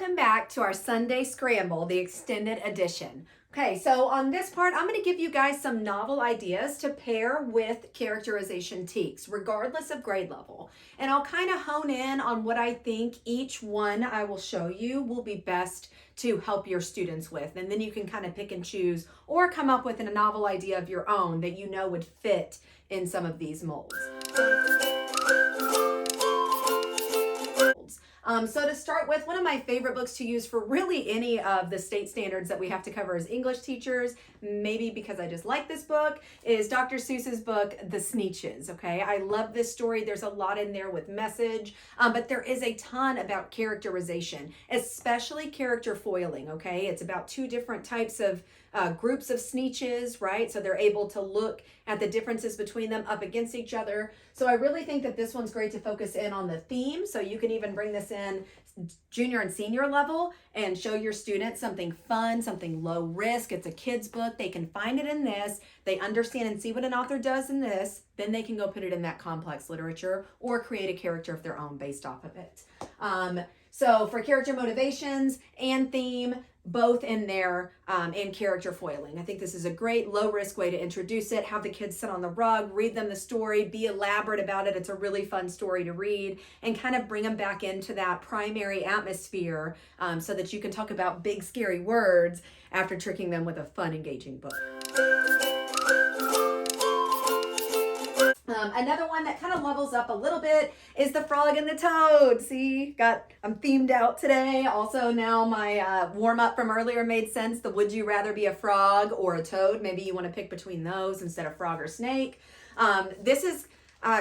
welcome back to our Sunday Scramble, the extended edition. Okay, so on this part, I'm going to give you guys some novel ideas to pair with characterization teaks, regardless of grade level. And I'll kind of hone in on what I think each one I will show you will be best to help your students with. And then you can kind of pick and choose or come up with a novel idea of your own that you know would fit in some of these molds. So to start with, one of my favorite books to use for really any of the state standards that we have to cover as English teachers, maybe because I just like this book, is Dr. Seuss's book, The Sneetches, okay? I love this story. There's a lot in there with message, but there is a ton about characterization, especially character foiling, okay? It's about two different types of groups of Sneetches, right? So they're able to look at the differences between them up against each other. So I really think that this one's great to focus in on the theme. So you can even bring this in junior and senior level and show your students something fun, something low risk. It's a kid's book. They can find it in this. They understand and see what an author does in this. Then they can go put it in that complex literature or create a character of their own based off of it. So for character motivations and theme, both in there and character foiling. I think this is a great low risk way to introduce it. Have the kids sit on the rug, read them the story, be elaborate about it. It's a really fun story to read and kind of bring them back into that primary atmosphere so that you can talk about big scary words after tricking them with a fun engaging book. Another one that kind of levels up a little bit is The Frog and the Toad. See, I'm themed out today. Also now my warm up from earlier made sense. The would you rather be a frog or a toad? Maybe you want to pick between those instead of frog or snake. This is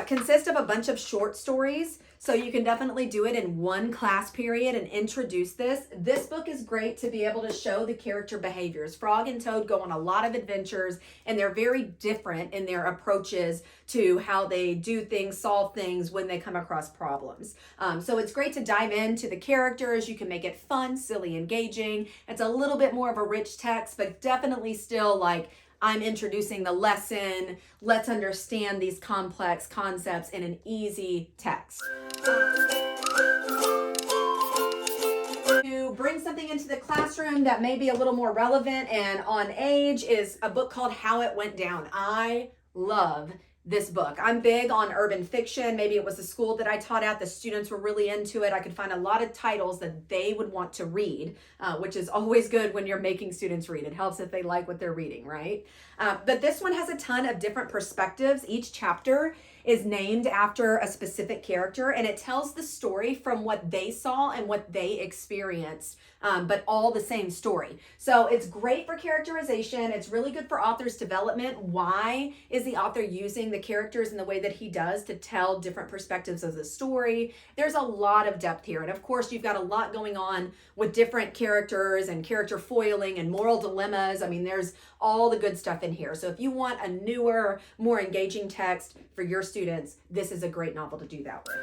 consists of a bunch of short stories. So you can definitely do it in one class period and introduce this. This book is great to be able to show the character behaviors. Frog and Toad go on a lot of adventures and they're very different in their approaches to how they do things, solve things when they come across problems. So it's great to dive into the characters. You can make it fun, silly, engaging. It's a little bit more of a rich text, but definitely still like I'm introducing the lesson. Let's understand these complex concepts in an easy text. To bring something into the classroom that may be a little more relevant and on age is a book called How It Went Down. I love this book. I'm big on urban fiction. Maybe it was the school that I taught at. The students were really into it. I could find a lot of titles that they would want to read, which is always good when you're making students read. It helps if they like what they're reading, right? But this one has a ton of different perspectives. Each chapter is named after a specific character and it tells the story from what they saw and what they experienced, but all the same story. So it's great for characterization. It's really good for author's development. Why is the author using the characters in the way that he does to tell different perspectives of the story? There's a lot of depth here. And of course, you've got a lot going on with different characters and character foiling and moral dilemmas. I mean, there's all the good stuff in here. So if you want a newer, more engaging text for your students, this is a great novel to do that with.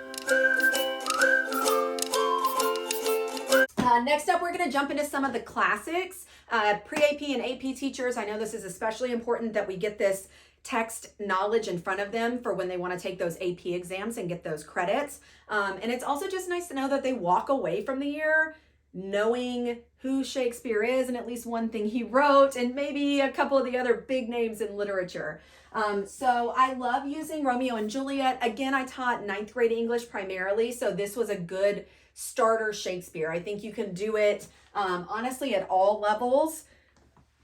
Next up, we're going to jump into some of the classics. Pre-AP and AP teachers, I know this is especially important that we get this text knowledge in front of them for when they want to take those AP exams and get those credits. And it's also just nice to know that they walk away from the year knowing who Shakespeare is and at least one thing he wrote and maybe a couple of the other big names in literature. So I love using Romeo and Juliet. Again, I taught 9th grade English primarily, so this was a good starter Shakespeare. I think you can do it honestly at all levels,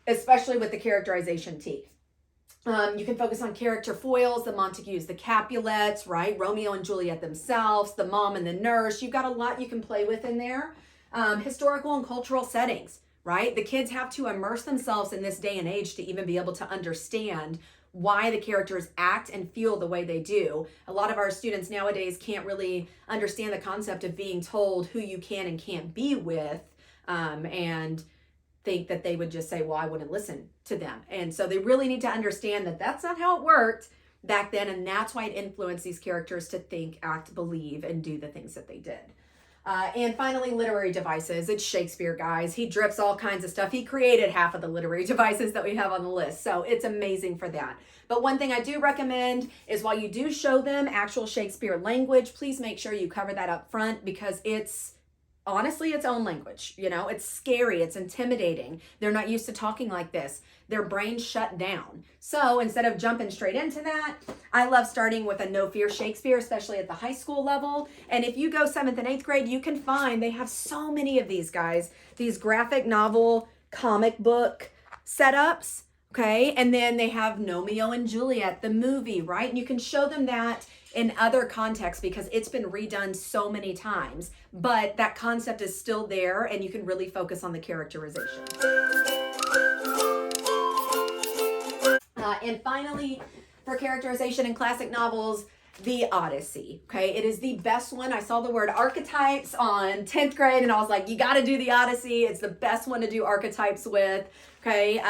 especially with the characterization teak. You can focus on character foils, the Montagues, the Capulets, right? Romeo and Juliet themselves, the mom and the nurse. You've got a lot you can play with in there. Historical and cultural settings, right? The kids have to immerse themselves in this day and age to even be able to understand why the characters act and feel the way they do. A lot of our students nowadays can't really understand the concept of being told who you can and can't be with, and think that they would just say, well, I wouldn't listen to them. And so they really need to understand that that's not how it worked back then. And that's why it influenced these characters to think, act, believe, and do the things that they did. And finally, literary devices. It's Shakespeare, guys. He drips all kinds of stuff. He created half of the literary devices that we have on the list. So it's amazing for that. But one thing I do recommend is while you do show them actual Shakespeare language, please make sure you cover that up front because it's honestly its own language. You know, it's scary, it's intimidating. They're not used to talking like this. Their brains shut down. So instead of jumping straight into that, I love starting with a No Fear Shakespeare, especially at the high school level. And if you go 7th and 8th grade, you can find they have so many of these guys, these graphic novel, comic book setups. Okay, and then they have Romeo and Juliet, the movie, right? And you can show them that in other contexts because it's been redone so many times, but that concept is still there and you can really focus on the characterization. And finally, for characterization in classic novels, the Odyssey. Okay, it is the best one. I saw the word archetypes on 10th grade and I was like, you got to do the Odyssey. It's the best one to do archetypes with. Okay,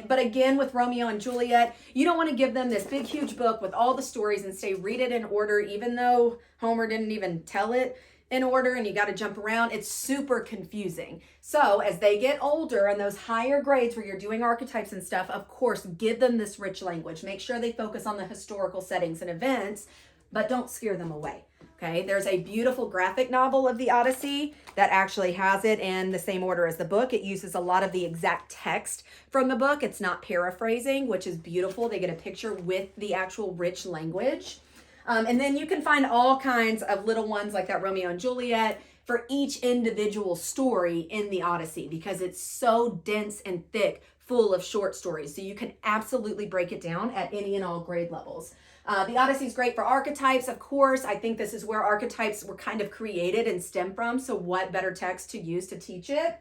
but again, with Romeo and Juliet, you don't want to give them this big, huge book with all the stories and say, read it in order, even though Homer didn't even tell it in order and you got to jump around. It's super confusing. So as they get older and those higher grades where you're doing archetypes and stuff, of course, give them this rich language. Make sure they focus on the historical settings and events, but don't scare them away. Okay, there's a beautiful graphic novel of the Odyssey that actually has it in the same order as the book. It uses a lot of the exact text from the book. It's not paraphrasing, which is beautiful. They get a picture with the actual rich language. And then you can find all kinds of little ones like that Romeo and Juliet for each individual story in the Odyssey because it's so dense and thick, full of short stories. So you can absolutely break it down at any and all grade levels. The Odyssey is great for archetypes, of course. I think this is where archetypes were kind of created and stem from. So what better text to use to teach it?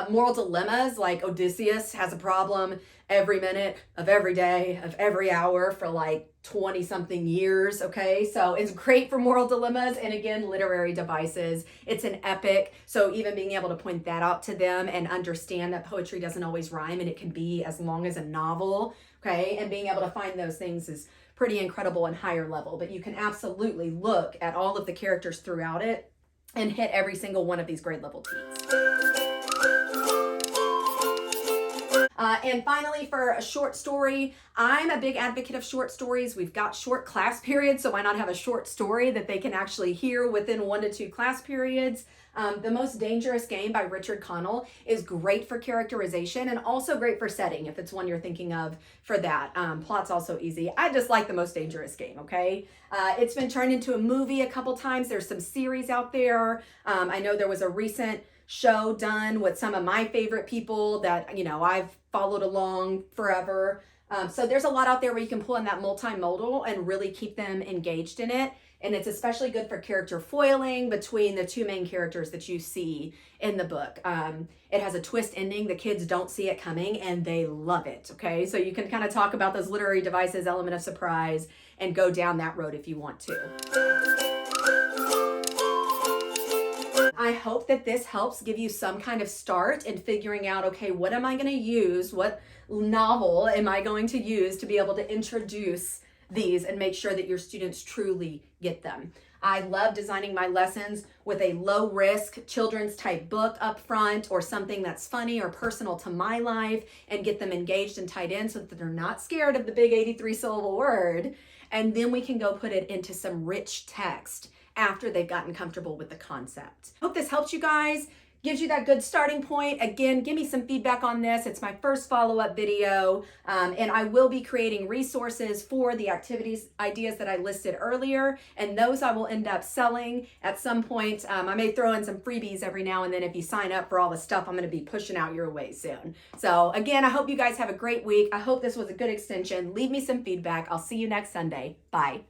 Moral dilemmas, like Odysseus has a problem every minute of every day of every hour for like 20 something years. Okay, so it's great for moral dilemmas. And again, literary devices. It's an epic. So even being able to point that out to them and understand that poetry doesn't always rhyme and it can be as long as a novel. Okay, and being able to find those things is pretty incredible and higher level. But you can absolutely look at all of the characters throughout it and hit every single one of these grade level teams. And finally, for a short story, I'm a big advocate of short stories. We've got short class periods, so why not have a short story that they can actually hear within 1 to 2 class periods? The Most Dangerous Game by Richard Connell is great for characterization and also great for setting if it's one you're thinking of for that. Plot's also easy. I just like The Most Dangerous Game, okay? It's been turned into a movie a couple times. There's some series out there. I know there was a recent show done with some of my favorite people that, you know, I've followed along forever. So there's a lot out there where you can pull in that multimodal and really keep them engaged in it. And it's especially good for character foiling between the 2 main characters that you see in the book. It has a twist ending. The kids don't see it coming and they love it. Okay, so you can kind of talk about those literary devices, element of surprise, and go down that road if you want to. I hope that this helps give you some kind of start in figuring out, okay, what am I going to use? What novel am I going to use to be able to introduce these and make sure that your students truly get them? I love designing my lessons with a low risk children's type book up front or something that's funny or personal to my life and get them engaged and tied in so that they're not scared of the big 83 syllable word. And then we can go put it into some rich text after they've gotten comfortable with the concept. Hope this helps you guys, gives you that good starting point. Again, give me some feedback on this. It's my first follow-up video, and I will be creating resources for the activities ideas that I listed earlier, and those I will end up selling at some point. I may throw in some freebies every now and then if you sign up for all the stuff I'm going to be pushing out your way soon. So again, I hope you guys have a great week. I hope this was a good extension. Leave me some feedback. I'll see you next Sunday. Bye.